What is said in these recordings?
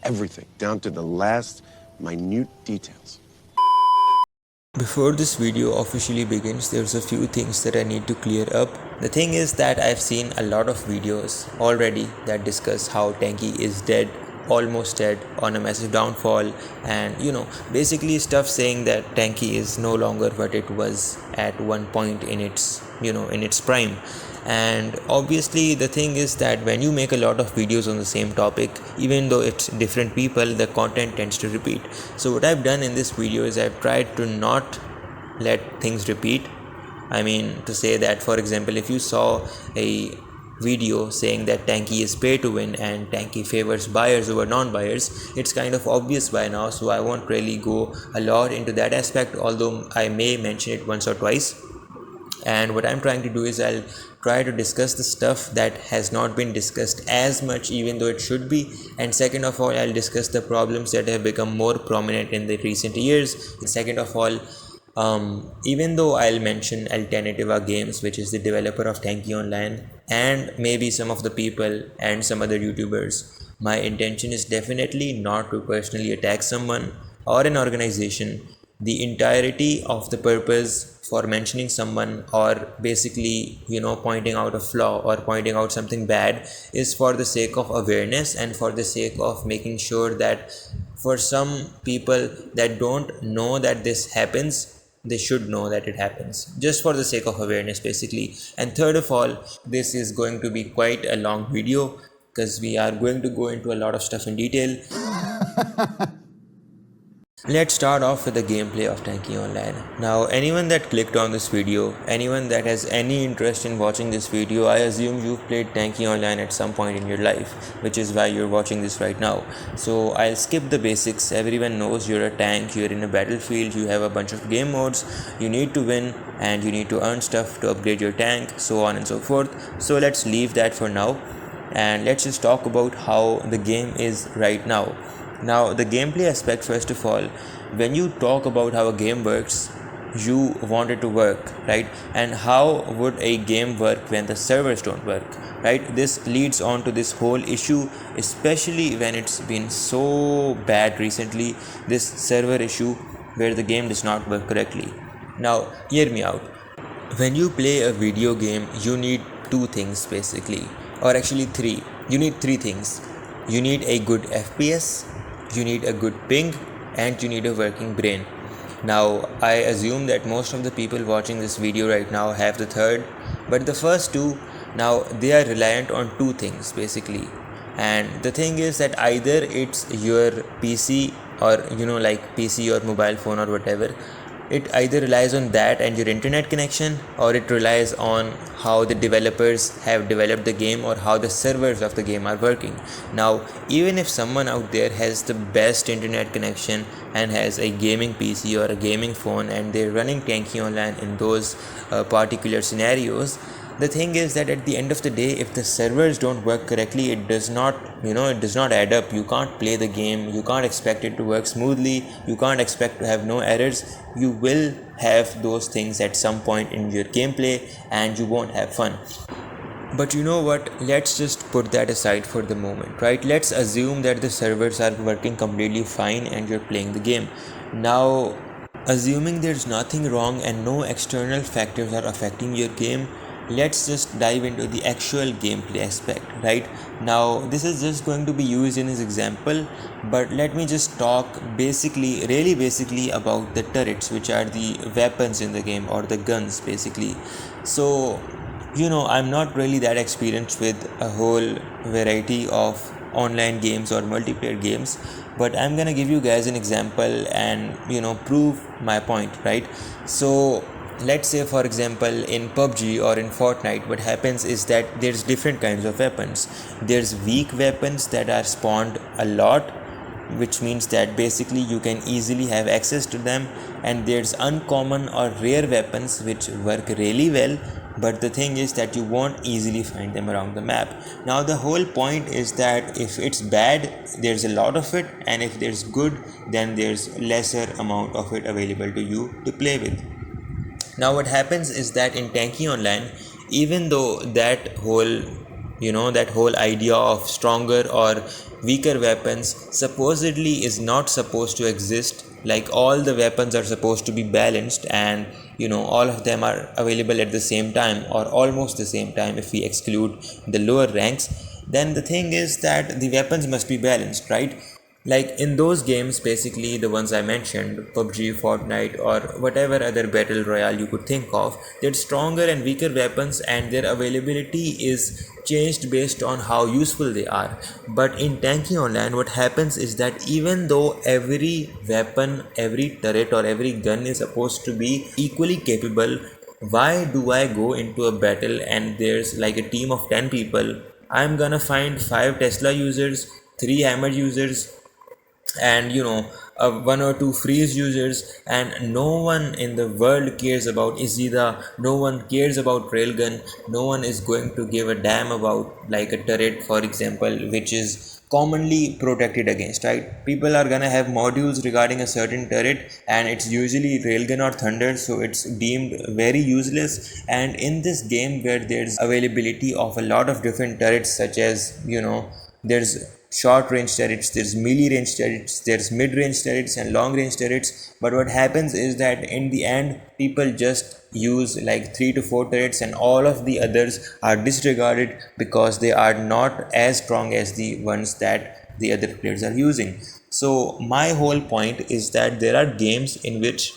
everything, down to the last minute details. Before this video officially begins, there's a few things that I need to clear up. The thing is that I've seen a lot of videos already that discuss how Tanki is dead, almost dead, on a massive downfall, and basically stuff saying that Tanki is no longer what it was at one point in its prime. And obviously the thing is that when you make a lot of videos on the same topic, even though it's different people, the content tends to repeat. So what I've done in this video is I've tried to not let things repeat. I mean to say that, for example, if you saw a video saying that Tanki is pay to win and Tanki favors buyers over non-buyers, it's kind of obvious by now, so I won't really go a lot into that aspect, although I may mention it once or twice. And what I'm trying to do is I'll try to discuss the stuff that has not been discussed as much, even though it should be. And second of all, I'll discuss the problems that have become more prominent in the recent years. And second of all, even though I'll mention Alternativa Games, which is the developer of Tanki Online, and maybe some of the people and some other YouTubers, my intention is definitely not to personally attack someone or an organization. The entirety of the purpose for mentioning someone, or basically pointing out a flaw or pointing out something bad, is for the sake of awareness and for the sake of making sure that for some people that don't know that this happens, they should know that it happens, just for the sake of awareness basically. And third of all, this is going to be quite a long video because we are going to go into a lot of stuff in detail. Let's start off with the gameplay of Tanki Online. Now, anyone that clicked on this video, anyone that has any interest in watching this video, I assume you've played Tanki Online at some point in your life, which is why you're watching this right now. So I'll skip the basics. Everyone knows you're a tank, you're in a battlefield, you have a bunch of game modes, you need to win and you need to earn stuff to upgrade your tank, so on and so forth. So let's leave that for now and let's just talk about how the game is right now. Now, the gameplay aspect, first of all, when you talk about how a game works, you want it to work, right? And how would a game work when the servers don't work, right? This leads on to this whole issue, especially when it's been so bad recently, this server issue where the game does not work correctly. Now, hear me out. When you play a video game, you need two things basically, or actually three. You need three things. You need a good FPS, you need a good ping, and you need a working brain. Now, I assume that most of the people watching this video right now have the third, but the first two, now they are reliant on two things basically. And the thing is that either it's your PC or like PC or mobile phone or whatever, it either relies on that and your internet connection, or it relies on how the developers have developed the game or how the servers of the game are working. Now, even if someone out there has the best internet connection and has a gaming PC or a gaming phone and they're running Tanki Online in those particular scenarios, the thing is that at the end of the day, if the servers don't work correctly, it does not add up. You can't play the game, you can't expect it to work smoothly, you can't expect to have no errors. You will have those things at some point in your gameplay and you won't have fun. But you know what, let's just put that aside for the moment, right? Let's assume that the servers are working completely fine and you're playing the game. Now, assuming there's nothing wrong and no external factors are affecting your game, let's just dive into the actual gameplay aspect. Right now, this is just going to be used in this example, but let me just talk really basically about the turrets, which are the weapons in the game, or the guns basically. So I'm not really that experienced with a whole variety of online games or multiplayer games, but I'm gonna give you guys an example and prove my point, right? So let's say, for example, in PUBG or in Fortnite, what happens is that there's different kinds of weapons. There's weak weapons that are spawned a lot, which means that basically you can easily have access to them, and there's uncommon or rare weapons which work really well, but the thing is that you won't easily find them around the map. Now, the whole point is that if it's bad, there's a lot of it, and if there's good, then there's lesser amount of it available to you to play with. Now, what happens is that in Tanki Online, even though that whole idea of stronger or weaker weapons supposedly is not supposed to exist. Like all the weapons are supposed to be balanced, and all of them are available at the same time or almost the same time if we exclude the lower ranks. Then the thing is that the weapons must be balanced, right? Like in those games, basically the ones I mentioned, PUBG, Fortnite, or whatever other battle royale you could think of, there's stronger and weaker weapons, and their availability is changed based on how useful they are. But in Tanki Online, what happens is that even though every weapon, every turret, or every gun is supposed to be equally capable, why do I go into a battle and there's like a team of 10 people? I'm gonna find 5 Tesla users, 3 hammer users, and one or two freeze users, and no one in the world cares about Izida, no one cares about railgun, no one is going to give a damn about like a turret, for example, which is commonly protected against, right? People are gonna have modules regarding a certain turret, and it's usually railgun or thunder, so it's deemed very useless. And in this game where there's availability of a lot of different turrets, such as there's short range turrets, there's melee range turrets, there's mid range turrets and long range turrets. But what happens is that in the end, people just use like 3 to 4 turrets, and all of the others are disregarded because they are not as strong as the ones that the other players are using. So my whole point is that there are games in which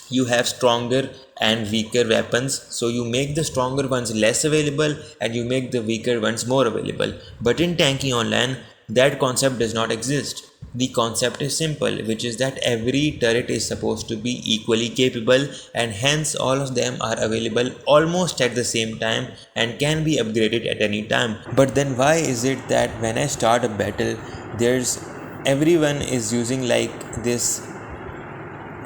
you have stronger and weaker weapons, so you make the stronger ones less available and you make the weaker ones more available. But in Tanki Online, that concept does not exist. The concept is simple, which is that every turret is supposed to be equally capable, and hence all of them are available almost at the same time and can be upgraded at any time. But then why is it that when I start a battle, there's everyone is using like this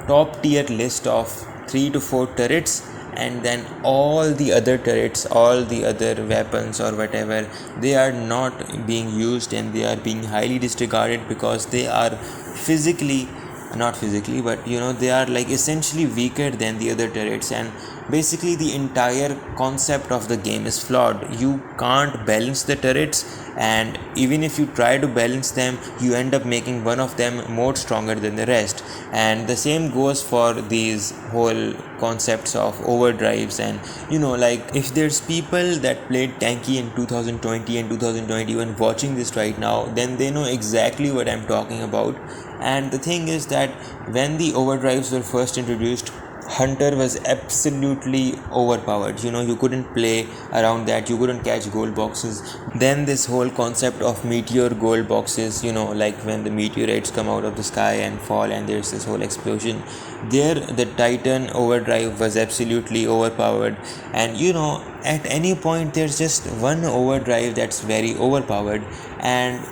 top tier list of 3 to 4 turrets, and then all the other turrets, all the other weapons or whatever, they are not being used and they are being highly disregarded because they are physically, not physically, but they are like essentially weaker than the other turrets. And basically the entire concept of the game is flawed. You can't balance the turrets, and even if you try to balance them, you end up making one of them more stronger than the rest. And the same goes for these whole concepts of overdrives. And like if there's people that played Tanki in 2020 and 2021 watching this right now, then they know exactly what I'm talking about. And the thing is that when the overdrives were first introduced, Hunter was absolutely overpowered. You couldn't play around that, you couldn't catch gold boxes. Then this whole concept of meteor gold boxes, like when the meteorites come out of the sky and fall and there's this whole explosion, there the Titan overdrive was absolutely overpowered. And at any point there's just one overdrive that's very overpowered, and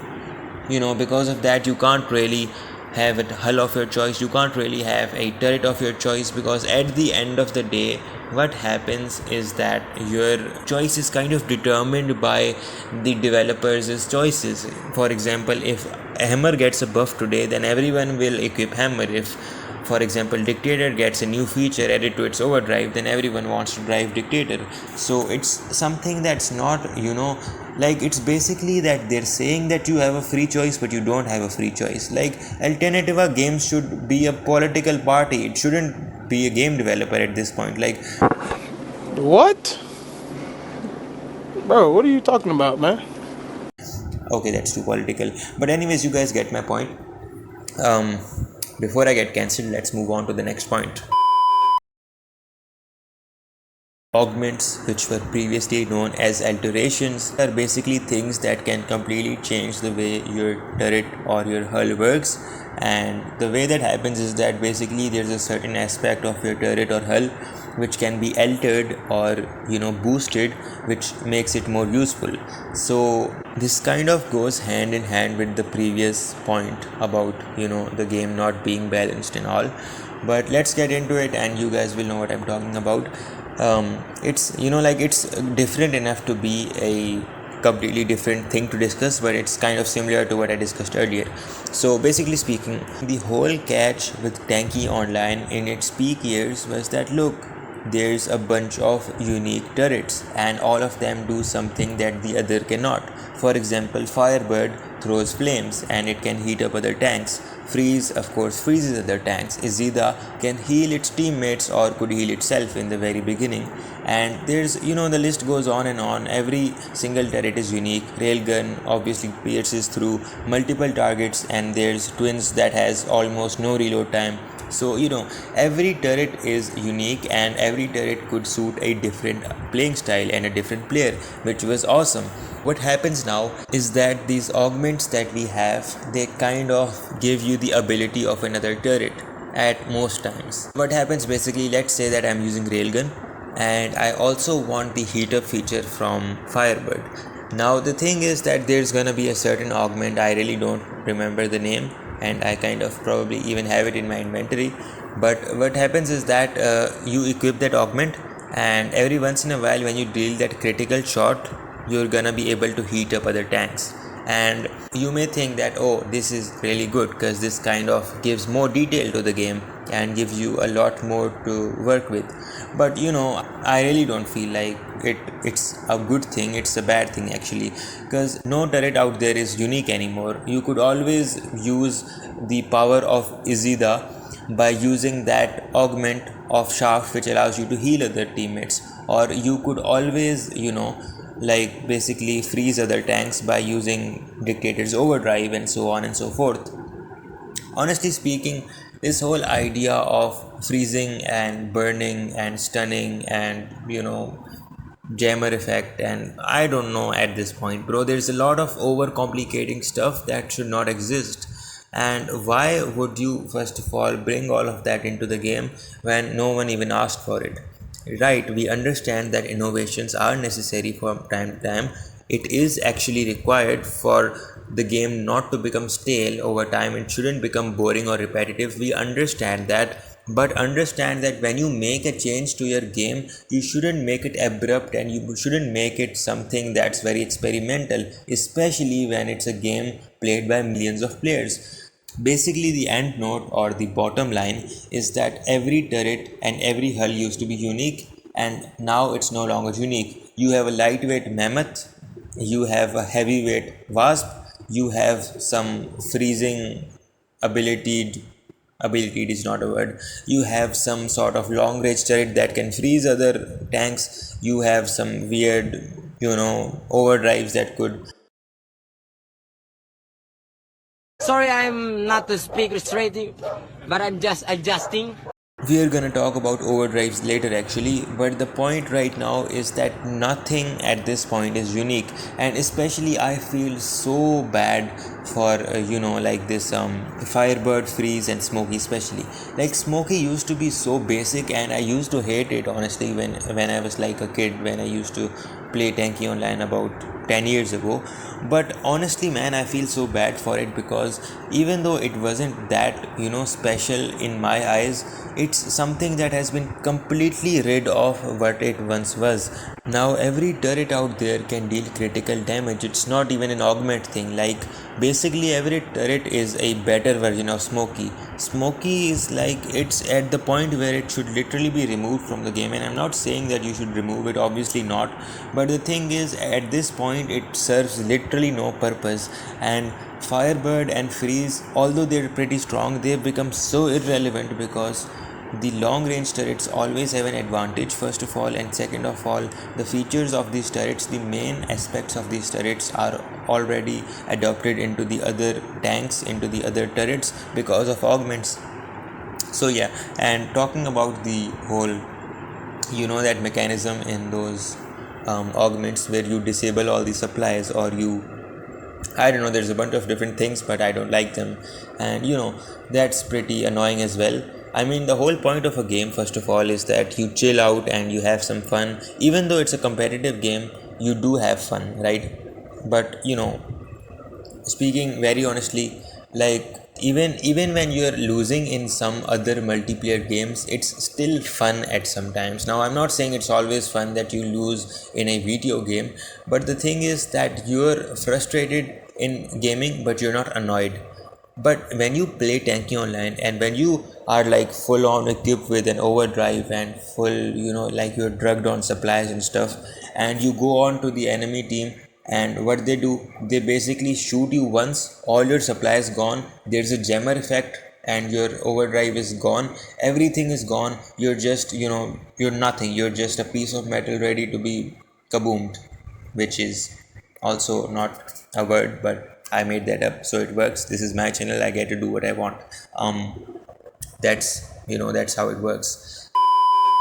because of that you can't really have a hull of your choice, you can't really have a turret of your choice, because at the end of the day what happens is that your choice is kind of determined by the developers' choices. For example, if hammer gets a buff today, then everyone will equip hammer. If for example dictator gets a new feature added to its overdrive, then everyone wants to drive dictator. So it's something that's not like, it's basically that they're saying that you have a free choice but you don't have a free choice. Like Alternativa Games should be a political party, it shouldn't be a game developer at this point. Like, what? Bro, what are you talking about, man? okay, that's too political, but anyways, you guys get my point. Before I get cancelled, let's move on to the next point. Augments, which were previously known as alterations, are basically things that can completely change the way your turret or your hull works. And the way that happens is that basically there's a certain aspect of your turret or hull which can be altered or boosted, which makes it more useful. So this kind of goes hand in hand with the previous point about the game not being balanced and all. But let's get into it and you guys will know what I'm talking about. It's like it's different enough to be a completely different thing to discuss, but it's kind of similar to what I discussed earlier. So basically speaking, the whole catch with Tanki Online in its peak years was that, look, there's a bunch of unique turrets, and all of them do something that the other cannot. For example, Firebird throws flames and it can heat up other tanks. Freeze, of course, freezes other tanks. Izida can heal its teammates or could heal itself in the very beginning. And there's, the list goes on and on. Every single turret is unique. Railgun obviously pierces through multiple targets, and there's twins that has almost no reload time. So, every turret is unique, and every turret could suit a different playing style and a different player, which was awesome. What happens now is that these augments that we have, they kind of give you the ability of another turret at most times. What happens basically, let's say that I'm using Railgun and I also want the heat up feature from Firebird. Now the thing is that there's gonna be a certain augment, I really don't remember the name, and I kind of probably even have it in my inventory. But what happens is that you equip that augment, and every once in a while when you deal that critical shot, you're gonna be able to heat up other tanks. And you may think that, oh, this is really good because this kind of gives more detail to the game and gives you a lot more to work with. But I really don't feel like it's a good thing. It's a bad thing actually, because no turret out there is unique anymore. You could always use the power of Izida by using that augment of Shaft, which allows you to heal other teammates, or you could always like basically freeze other tanks by using Dictator's Overdrive, and so on and so forth. Honestly speaking, this whole idea of freezing and burning and stunning and jammer effect, and I don't know at this point, bro, there's a lot of overcomplicating stuff that should not exist. And why would you first of all bring all of that into the game when no one even asked for it? Right, we understand that innovations are necessary from time to time. It is actually required for the game not to become stale over time. It shouldn't become boring or repetitive. We understand that, but understand that when you make a change to your game, you shouldn't make it abrupt, and you shouldn't make it something that's very experimental, especially when it's a game played by millions of players. Basically, the end note or the bottom line is that every turret and every hull used to be unique, and now it's no longer unique. You have a lightweight mammoth, you have a heavyweight wasp, you have some freezing ability is not a word, you have some sort of long range turret that can freeze other tanks, you have some weird overdrives that could. Sorry, I'm not to speak straight, but I'm just adjusting. We are gonna talk about overdrives later actually, but the point right now is that nothing at this point is unique, and especially I feel so bad for like this Firebird, Freeze, and Smokey especially. Like Smokey used to be so basic, and I used to hate it honestly when I was like a kid, when I used to play Tanki Online about 10 years ago. But honestly man, I feel so bad for it, because even though it wasn't that special in my eyes, it's something that has been completely rid of what it once was. Now every turret out there can deal critical damage. It's not even an augment thing. Like basically every turret is a better version of Smokey. Smokey is like, it's at the point where it should literally be removed from the game, and I'm not saying that you should remove it, obviously not, but the thing is at this point it serves literally no purpose. And Firebird and Freeze, although they're pretty strong, they've become so irrelevant because the long range turrets always have an advantage, first of all, and second of all, the features of these turrets, the main aspects of these turrets are already adopted into the other tanks, into the other turrets because of augments. So yeah, and talking about the whole that mechanism in those augments where you disable all the supplies, or I don't know, there's a bunch of different things, but I don't like them, and that's pretty annoying as well. I mean, the whole point of a game, first of all, is that you chill out and you have some fun. Even though it's a competitive game, you do have fun, right? But speaking very honestly, like even when you're losing in some other multiplayer games, it's still fun at some times. Now I'm not saying it's always fun that you lose in a video game, but the thing is that you're frustrated in gaming but you're not annoyed. But when you play Tanky Online and when you are like full on equipped with an overdrive and full, like you're drugged on supplies and stuff, and you go on to the enemy team, and what they do, they basically shoot you once, all your supplies gone, there's a jammer effect, and your overdrive is gone, everything is gone, you're just, you're nothing, you're just a piece of metal ready to be kaboomed, which is also not a word, but I made that up, so it works. This is my channel, I get to do what I want. That's how it works.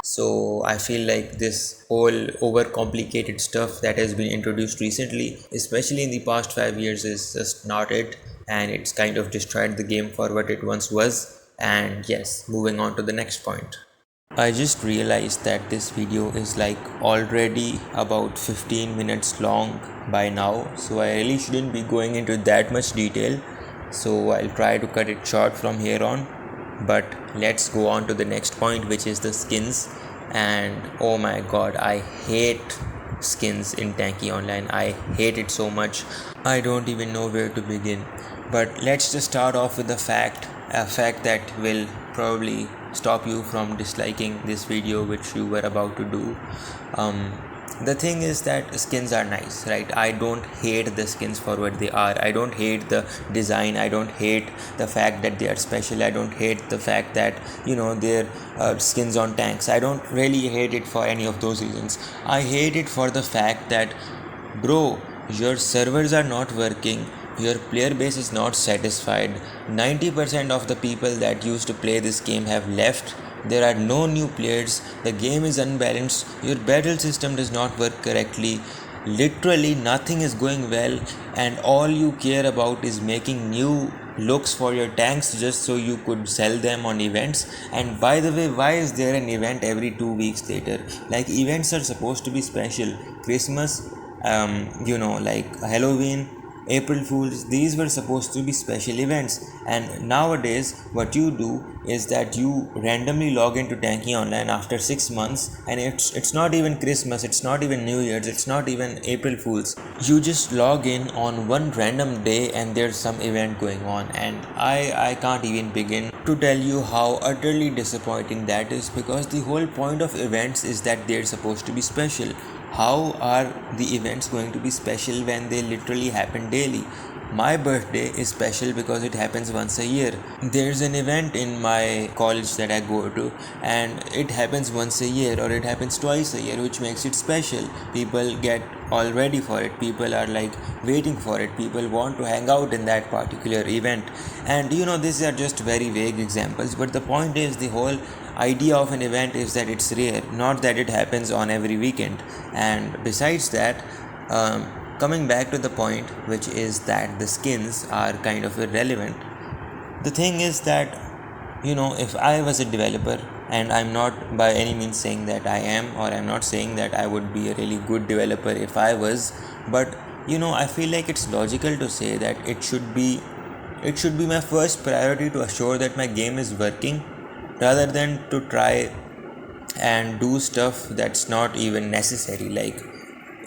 So I feel like this whole overcomplicated stuff that has been introduced recently, especially in the past 5 years, is just not it, and it's kind of destroyed the game for what it once was. And yes, moving on to the next point. I just realized that this video is like already about 15 minutes long by now, so I really shouldn't be going into that much detail, so I'll try to cut it short from here on. But let's go on to the next point, which is the skins. And oh my god, I hate skins in Tanky Online. I hate it so much, I don't even know where to begin. But let's just start off with a fact that will probably stop you from disliking this video which you were about to do. The thing is that skins are nice, right? I don't hate the skins for what they are. I don't hate the design. I don't hate the fact that they are special. I don't hate the fact that they're skins on tanks. I don't really hate it for any of those reasons. I hate it for the fact that, bro, your servers are not working, your player base is not satisfied, 90% of the people that used to play this game have left, there are no new players, the game is unbalanced, your battle system does not work correctly, literally nothing is going well, and all you care about is making new looks for your tanks just so you could sell them on events. And by the way, why is there an event every 2 weeks later? Like, events are supposed to be special. Christmas, like Halloween, April Fools, these were supposed to be special events. And nowadays, what you do is that you randomly log into Tanky Online after 6 months, and it's not even Christmas, it's not even New Year's, it's not even April Fools. You just log in on one random day and there's some event going on, and I can't even begin to tell you how utterly disappointing that is, because the whole point of events is that they're supposed to be special. How are the events going to be special when they literally happen daily? My birthday is special because it happens once a year. There's an event in my college that I go to, and it happens once a year or it happens twice a year, which makes it special. People get all ready for it. People are like waiting for it. People want to hang out in that particular event. And these are just very vague examples, but the point is, the whole idea of an event is that it's rare, not that it happens on every weekend. And besides that, coming back to the point, which is that the skins are kind of irrelevant. The thing is that, if I was a developer, and I'm not by any means saying that I am, or I'm not saying that I would be a really good developer if I was, but I feel like it's logical to say that it should be my first priority to assure that my game is working, rather than to try and do stuff that's not even necessary. Like,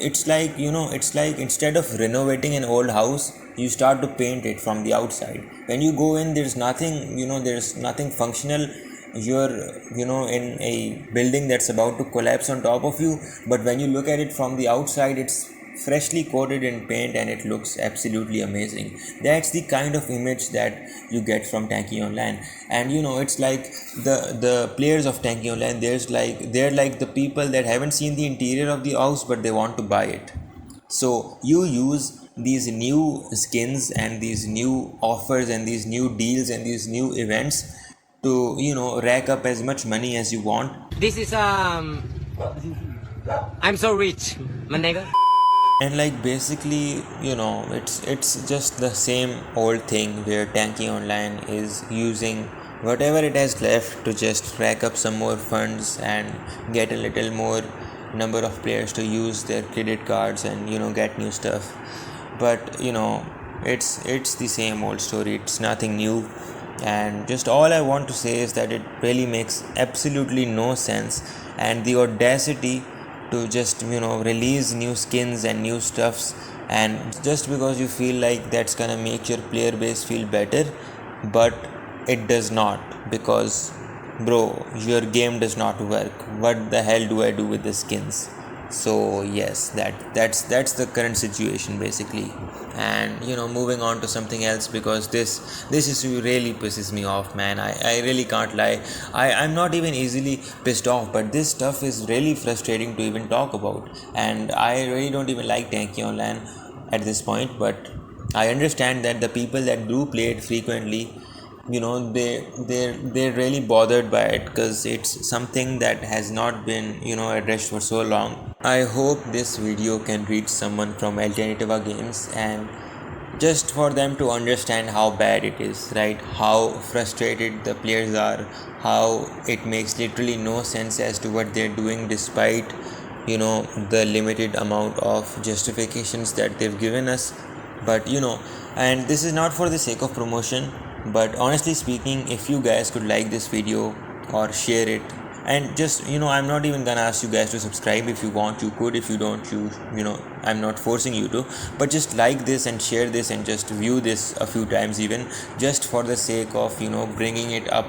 it's like instead of renovating an old house, you start to paint it from the outside. When you go in, there's nothing functional. You're in a building that's about to collapse on top of you, but when you look at it from the outside, it's freshly coated in paint and it looks absolutely amazing. That's the kind of image that you get from Tanky Online. And it's like the players of Tanky Online, they're like the people that haven't seen the interior of the house but they want to buy it. So you use these new skins and these new offers and these new deals and these new events to rack up as much money as you want. This is I'm so rich, my nigga. And like, basically, it's just the same old thing where Tanky Online is using whatever it has left to just rack up some more funds and get a little more number of players to use their credit cards and get new stuff. But it's the same old story. It's nothing new. And just all I want to say is that it really makes absolutely no sense, and the audacity to just release new skins and new stuffs, and just because you feel like that's gonna make your player base feel better, but it does not, because bro, your game does not work. What the hell do I do with the skins? So yes, that's the current situation basically. And moving on to something else, because this issue really pisses me off, man. I really can't lie. I'm not even easily pissed off, but this stuff is really frustrating to even talk about. And I really don't even like Tanki Online at this point, but I understand that the people that do play it frequently, they're really bothered by it, because it's something that has not been addressed for so long. I hope this video can reach someone from Alternativa Games, and just for them to understand how bad it is, right? How frustrated the players are, how it makes literally no sense as to what they're doing, despite the limited amount of justifications that they've given us. But and this is not for the sake of promotion, but honestly speaking, if you guys could like this video or share it, and just I'm not even gonna ask you guys to subscribe. If you want, you could. If you don't, I'm not forcing you to, but just like this and share this and just view this a few times, even just for the sake of bringing it up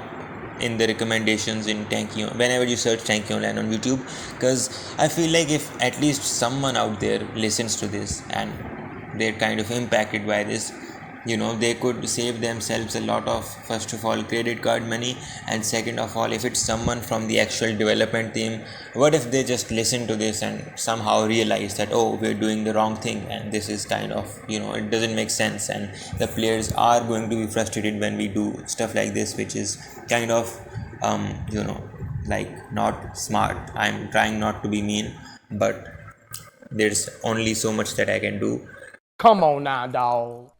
in the recommendations in Tanki whenever you search Tanki Online on YouTube. Because I feel like if at least someone out there listens to this and they're kind of impacted by this, they could save themselves a lot of, first of all, credit card money, and second of all, if it's someone from the actual development team, what if they just listen to this and somehow realize that, oh, we're doing the wrong thing, and this is kind of it doesn't make sense, and the players are going to be frustrated when we do stuff like this, which is kind of like not smart. I'm trying not to be mean, but there's only so much that I can do. Come on now, dog.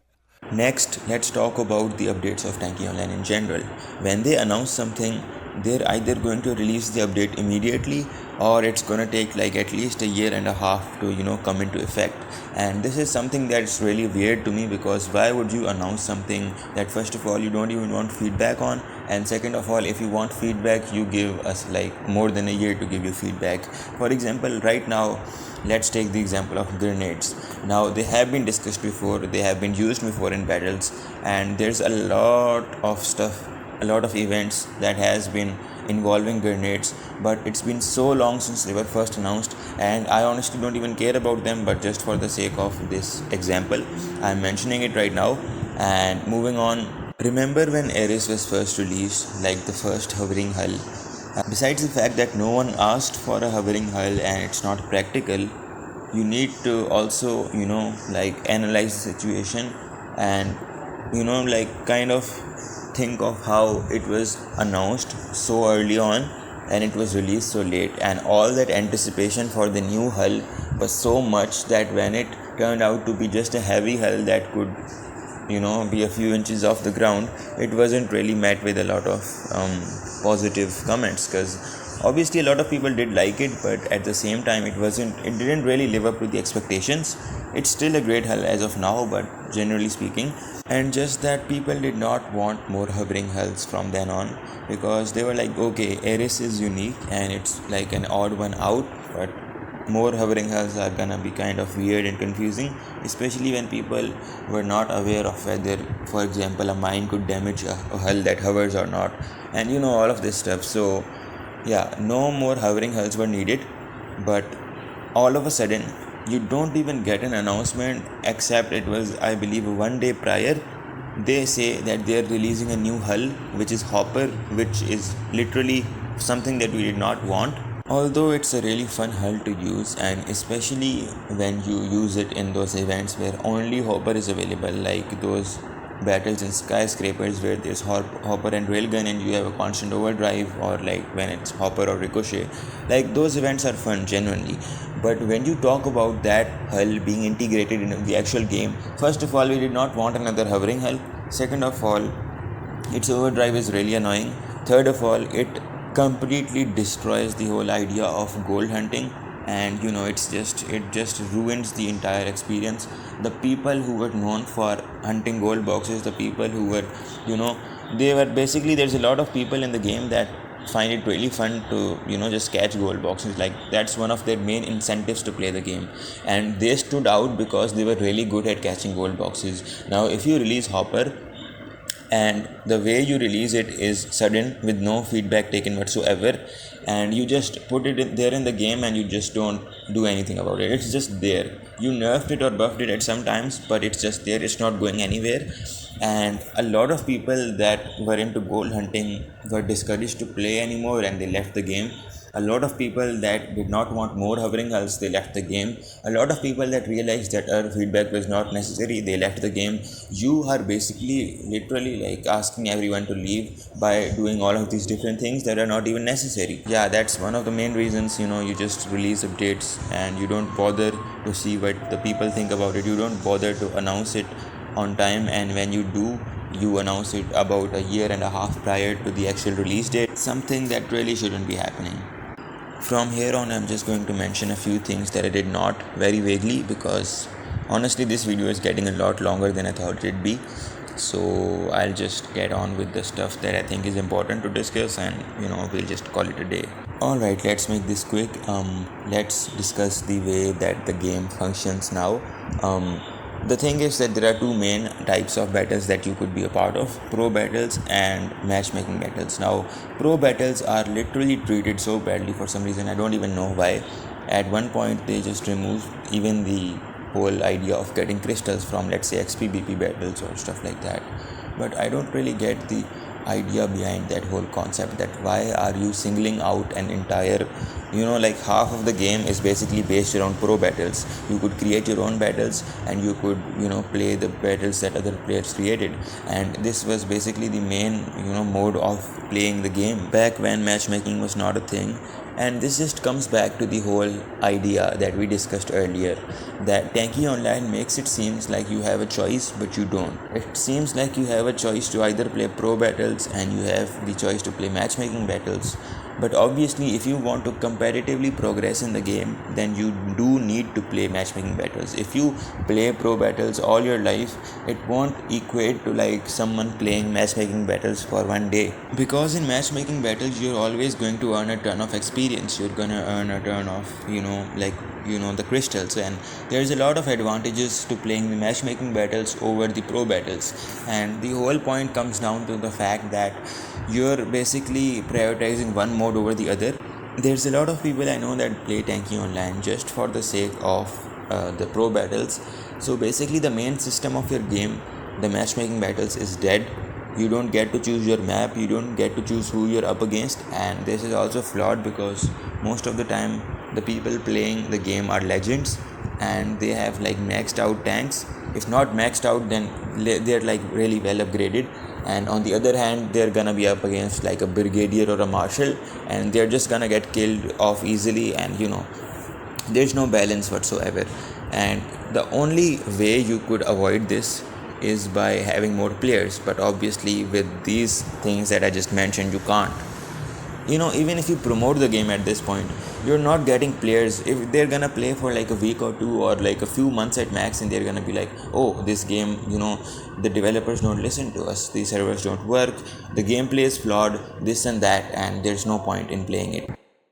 Next, let's talk about the updates of Tanki Online in general. When they announce something, they're either going to release the update immediately, or it's going to take like at least a year and a half to come into effect. And this is something that's really weird to me, because why would you announce something that first of all you don't even want feedback on, and second of all, if you want feedback, you give us like more than a year to give you feedback. For example, right now, let's take the example of grenades. Now, they have been discussed before, they have been used before in battles, and there's a lot of stuff, a lot of events that has been involving grenades, but it's been so long since they were first announced, and I honestly don't even care about them. But just for the sake of this example, I'm mentioning it right now. And moving on, remember when Ares was first released, like the first hovering hull? Besides the fact that no one asked for a hovering hull and it's not practical, you need to also like analyze the situation, and like kind of think of how it was announced so early on and it was released so late, and all that anticipation for the new hull was so much that when it turned out to be just a heavy hull that could be a few inches off the ground, it wasn't really met with a lot of positive comments, because obviously a lot of people did like it, but at the same time it didn't really live up to the expectations. It's still a great hull as of now, but generally speaking, and just that people did not want more hovering hulls from then on, because they were like, okay, Ares is unique and it's like an odd one out, but more hovering hulls are gonna be kind of weird and confusing, especially when people were not aware of whether, for example, a mine could damage a hull that hovers or not, and all of this stuff. So yeah, no more hovering hulls were needed, but all of a sudden you don't even get an announcement, except it was, I believe, one day prior. They say that they are releasing a new hull, which is Hopper, which is literally something that we did not want. Although it's a really fun hull to use, and especially when you use it in those events where only Hopper is available, like those battles in skyscrapers where there's Hopper and railgun and you have a constant overdrive, or like when it's Hopper or Ricochet, like those events are fun genuinely. But when you talk about that hull being integrated in the actual game, first of all, we did not want another hovering hull. Second of all, its overdrive is really annoying. Third of all, it completely destroys the whole idea of gold hunting, and it just ruins the entire experience. The people who were known for hunting gold boxes, the people who were they were basically, there's a lot of people in the game that find it really fun to just catch gold boxes. Like, that's one of their main incentives to play the game, and they stood out because they were really good at catching gold boxes. Now if you release Hopper, and the way you release it is sudden with no feedback taken whatsoever, and you just put it there in the game and you just don't do anything about it. It's just there. You nerfed it or buffed it at some times, but it's just there. It's not going anywhere. And a lot of people that were into gold hunting were discouraged to play anymore and they left the game. A lot of people that did not want more hovering hulls, they left the game. A lot of people that realized that our feedback was not necessary, they left the game. You are basically literally like asking everyone to leave by doing all of these different things that are not even necessary. Yeah, that's one of the main reasons, you just release updates and you don't bother to see what the people think about it. You don't bother to announce it on time, and when you do, you announce it about a year and a half prior to the actual release date, something that really shouldn't be happening. From here on, I'm just going to mention a few things that I did not, very vaguely, because honestly this video is getting a lot longer than I thought it'd be. So I'll just get on with the stuff that I think is important to discuss, and we'll just call it a day. Alright, let's make this quick. Let's discuss the way that the game functions now. The thing is that there are two main types of battles that you could be a part of: pro battles and matchmaking battles. Now, pro battles are literally treated so badly for some reason. I don't even know why. At one point, they just removed even the whole idea of getting crystals from, let's say, XP/BP battles or stuff like that. But I don't really get the idea behind that whole concept, that why are you singling out an entire, like half of the game is basically based around pro battles. You could create your own battles and you could play the battles that other players created, and this was basically the main mode of playing the game back when matchmaking was not a thing. And this just comes back to the whole idea that we discussed earlier, that Tanki Online makes it seems like you have a choice, but you don't. It seems like you have a choice to either play pro battles and you have the choice to play matchmaking battles. But obviously, if you want to competitively progress in the game, then you do need to play matchmaking battles. If you play pro battles all your life, it won't equate to like someone playing matchmaking battles for one day. Because in matchmaking battles, you're always going to earn a ton of experience. You're gonna earn a ton of, the crystals, and there's a lot of advantages to playing the matchmaking battles over the pro battles. And the whole point comes down to the fact that you're basically prioritizing one mode over the other. There's a lot of people I know that play Tanki Online just for the sake of the pro battles. So basically the main system of your game, the matchmaking battles, is dead. You don't get to choose your map, you don't get to choose who you're up against, and this is also flawed because most of the time the people playing the game are legends and they have like maxed out tanks. If not maxed out, then they're like really well upgraded, and on the other hand they're gonna be up against like a brigadier or a marshal, and they're just gonna get killed off easily, and there's no balance whatsoever. And the only way you could avoid this is by having more players, but obviously with these things that I just mentioned, you can't. Even if you promote the game at this point, you're not getting players. If they're gonna play for like a week or two or like a few months at max, and they're gonna be like, oh, this game, the developers don't listen to us, the servers don't work, the gameplay is flawed, this and that, and there's no point in playing it.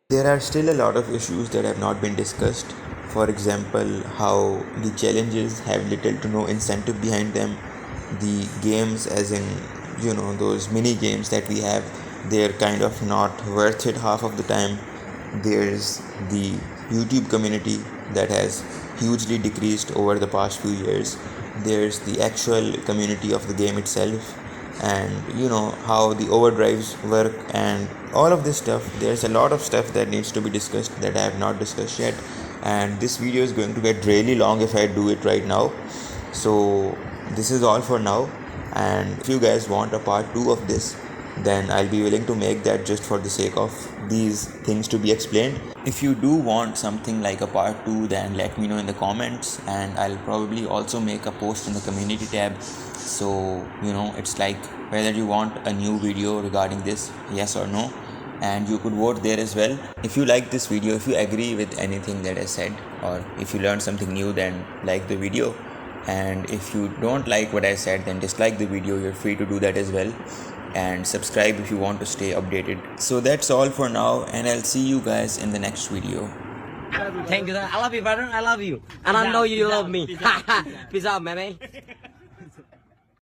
There are still a lot of issues that have not been discussed. For example, how the challenges have little to no incentive behind them. The games, as in, those mini games that we have, they're kind of not worth it half of the time. There's the YouTube community that has hugely decreased over the past few years. There's the actual community of the game itself, and how the overdrives work and all of this stuff. There's a lot of stuff that needs to be discussed that I have not discussed yet, and this video is going to get really long if I do it right now. So this is all for now, and if you guys want a part 2 of this, then I'll be willing to make that just for the sake of these things to be explained. If you do want something like a part 2, then let me know in the comments, and I'll probably also make a post in the community tab. So it's like whether you want a new video regarding this, yes or no, and you could vote there as well. If you like this video, if you agree with anything that I said, or if you learned something new, then like the video. And if you don't like what I said, then dislike the video. You're free to do that as well, and subscribe if you want to stay updated. So that's all for now, and I'll see you guys in the next video. Thank you, sir. I love you, brother. I love you, and I know you love me. Peace out, man.